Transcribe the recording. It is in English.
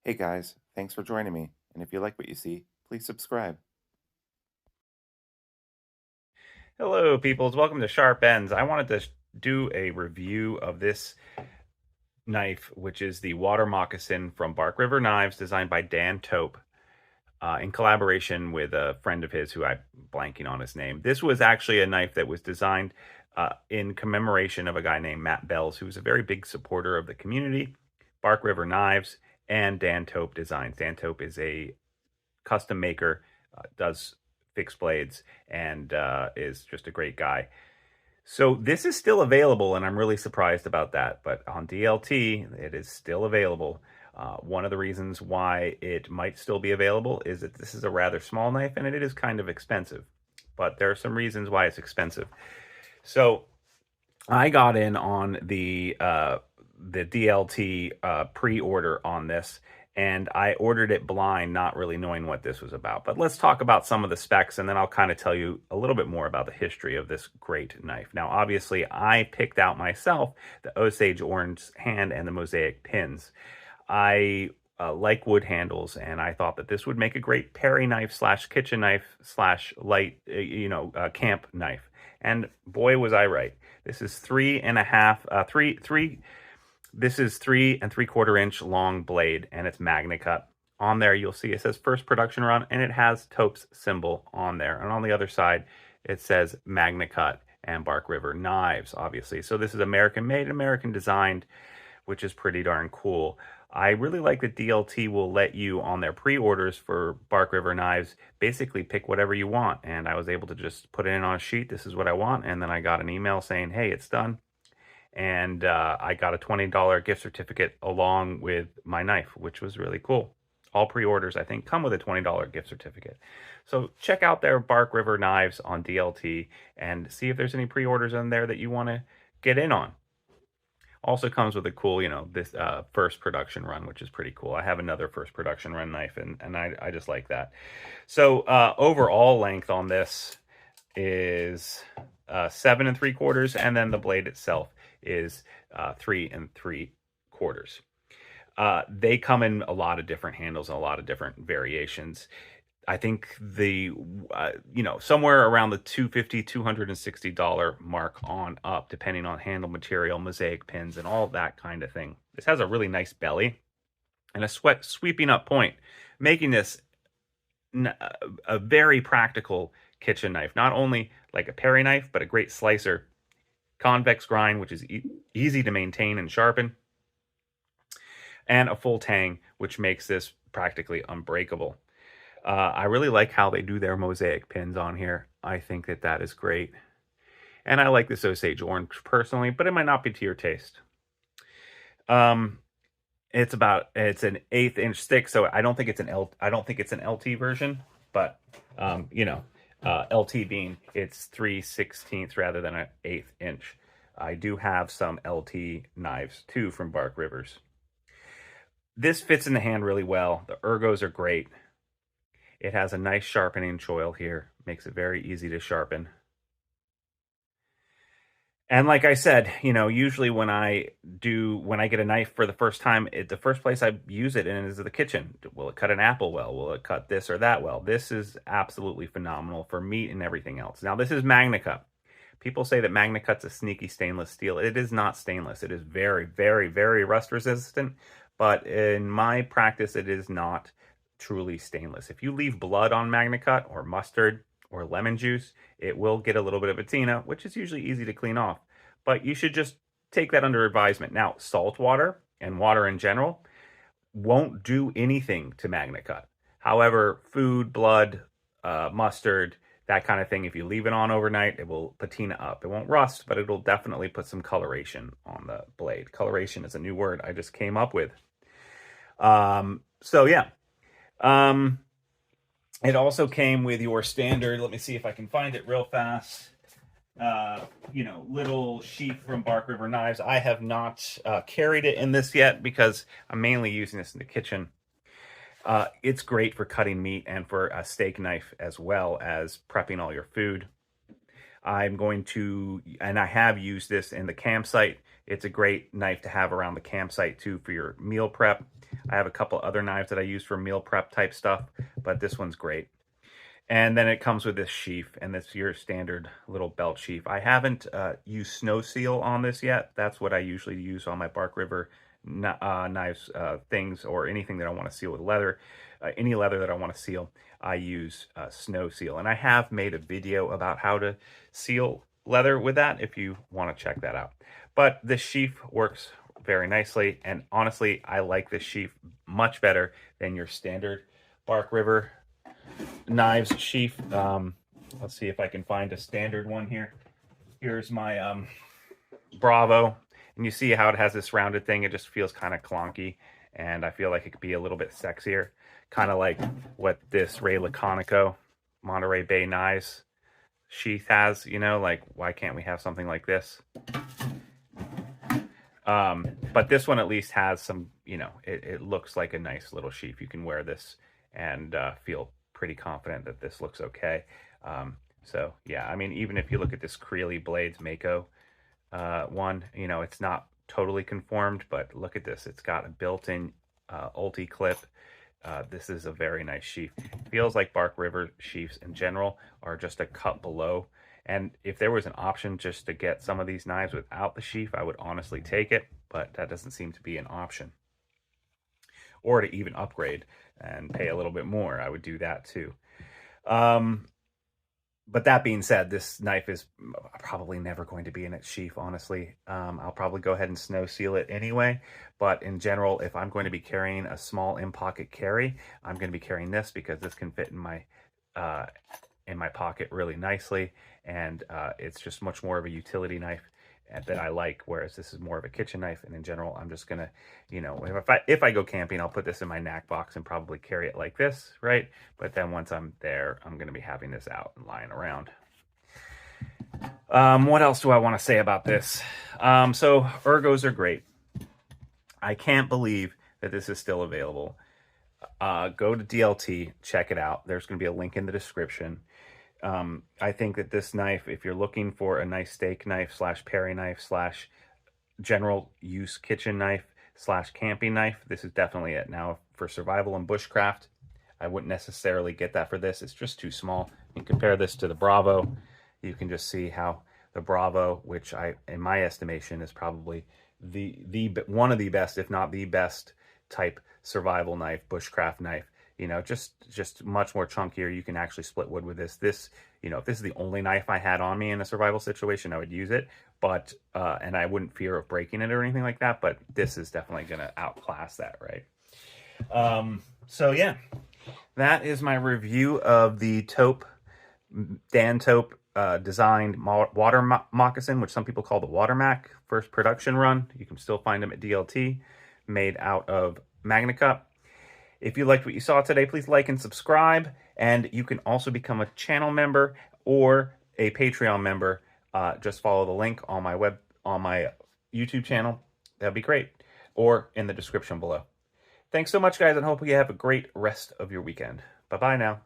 Hey guys, thanks for joining me. And if you like what you see, please subscribe. Hello, peoples. Welcome to Sharp Ends. I wanted to do a review of this knife, which is the Water Moccasin from Bark River Knives, designed by Dan Tope, in collaboration with a friend of his who I'm blanking on his name. This was actually a knife that was designed in commemoration of a guy named Matt Bells, who was a very big supporter of the community, Bark River Knives, and Dan Tope Designs. Dan Tope is a custom maker, does fixed blades, and is just a great guy. So this is still available, and I'm really surprised about that. But on DLT, it is still available. One of the reasons why it might still be available is that this is a rather small knife, and it is kind of expensive. But there are some reasons why it's expensive. So I got in on the DLT pre-order on this, and I ordered it blind, not really knowing what this was about. But let's talk about some of the specs, and then I'll kind of tell you a little bit more about the history of this great knife. Now, obviously, I picked out myself the Osage orange hand and the mosaic pins. I like wood handles, and I thought that this would make a great Perry knife slash kitchen knife slash light, camp knife. And boy, was I right. This is this is 3 3/4 inch long blade, and it's Magnacut. On there, you'll see it says first production run, and it has Tope's symbol on there. And on the other side, it says Magnacut and Bark River Knives, obviously. So this is American made, American designed, which is pretty darn cool. I really like that DLT will let you, on their pre-orders for Bark River Knives, basically pick whatever you want. And I was able to just put it in on a sheet. This is what I want. And then I got an email saying, hey, it's done. And I got a $20 gift certificate along with my knife, which was really cool. All pre-orders, I think, come with a $20 gift certificate. So check out their Bark River Knives on DLT and see if there's any pre-orders in there that you want to get in on. Also comes with a cool, this first production run, which is pretty cool. I have another first production run knife, and I just like that. So overall length on this is 7 3/4, and then the blade itself is 3 3/4. They come in a lot of different handles and a lot of different variations. I think somewhere around the $250, $260 mark on up, depending on handle material, mosaic pins, and all that kind of thing. This has a really nice belly and a sweeping up point, making this a very practical kitchen knife. Not only like a Perry knife, but a great slicer. Convex grind, which is easy to maintain and sharpen. And a full tang, which makes this practically unbreakable. I really like how they do their mosaic pins on here. I think that that is great. And I like this Osage orange personally, but it might not be to your taste. It's an 1/8 inch stick, so I don't think it's an LT version, but LT being it's 3/16 rather than an 1/8 inch. I do have some LT knives too from Bark Rivers. This fits in the hand really well. The ergos are great. It has a nice sharpening choil here, makes it very easy to sharpen. And like I said, usually when I get a knife for the first time, the first place I use it in is the kitchen. Will it cut an apple well? Will it cut this or that well? This is absolutely phenomenal for meat and everything else. Now, this is Magnacut. People say that Magnacut's a sneaky stainless steel. It is not stainless. It is very, very, very rust resistant. But in my practice, it is not truly stainless. If you leave blood on Magnacut or mustard or lemon juice, it will get a little bit of patina, which is usually easy to clean off. But you should just take that under advisement. Now, salt water and water in general won't do anything to Magnacut. However, food, blood, mustard, that kind of thing, if you leave it on overnight, it will patina up. It won't rust, but it'll definitely put some coloration on the blade. Coloration is a new word I just came up with. So yeah. It also came with your standard, let me see if I can find it real fast, little sheath from Bark River Knives. I have not carried it in this yet because I'm mainly using this in the kitchen. It's great for cutting meat and for a steak knife as well as prepping all your food. I'm going to, and I have used this in the campsite It's a great knife to have around the campsite too for your meal prep. I have a couple other knives that I use for meal prep type stuff, but this one's great. And then it comes with this sheath, and this your standard little belt sheath. I haven't used Snow Seal on this yet. That's what I usually use on my Bark River knives, things, or anything that I want to seal with leather. Any leather that I want to seal, I use Snow Seal. And I have made a video about how to seal leather with that if you want to check that out. But this sheath works very nicely, and honestly, I like this sheath much better than your standard Bark River knives sheath. Let's see if I can find a standard one here. Here's my Bravo, and you see how it has this rounded thing. It just feels kind of clunky, and I feel like it could be a little bit sexier, kind of like what this Ray Laconico Monterey Bay knives sheath has. You know, like, why can't we have something like this? But this one at least has some, you know, it looks like a nice little sheath. You can wear this and feel pretty confident that this looks okay. So yeah, I mean, even if you look at this Creeley Blades Mako one, you know, it's not totally conformed, but look at this. It's got a built-in ulti clip. This is a very nice sheath. Feels like Bark River sheaths in general are just a cut below. And if there was an option just to get some of these knives without the sheath, I would honestly take it, but that doesn't seem to be an option. Or to even upgrade and pay a little bit more, I would do that too. But that being said, this knife is probably never going to be in its sheath, honestly. I'll probably go ahead and Snow Seal it anyway. But in general, if I'm going to be carrying a small in-pocket carry, I'm going to be carrying this because this can fit in my pocket really nicely. And it's just much more of a utility knife that I like, whereas this is more of a kitchen knife. And in general, I'm just gonna, you know, if I go camping, I'll put this in my knack box and probably carry it like this, right? But then once I'm there, I'm gonna be having this out and lying around. What else do I want to say about this? So ergos are great. I can't believe that this is still available. Go to DLT, check it out. There's going to be a link in the description. I think that this knife, if you're looking for a nice steak knife slash Perry knife slash general use kitchen knife slash camping knife, this is definitely it. Now, for survival and bushcraft, I wouldn't necessarily get that for this. It's just too small. You can compare this to the Bravo. You can just see how the Bravo, which in my estimation, is probably the one of the best, if not the best type survival knife, bushcraft knife. You know, just much more chunkier. You can actually split wood with this. This, you know, if this is the only knife I had on me in a survival situation, I would use it. But, and I wouldn't fear of breaking it or anything like that. But this is definitely going to outclass that, right? So yeah, that is my review of the Tope, Dan Tope designed water moccasin, which some people call the Water Mac, first production run. You can still find them at DLT, made out of Magnacut. If you liked what you saw today, please like and subscribe. And you can also become a channel member or a Patreon member. Just follow the link on my YouTube channel. That'd be great. Or in the description below. Thanks so much, guys, and hope you have a great rest of your weekend. Bye-bye now.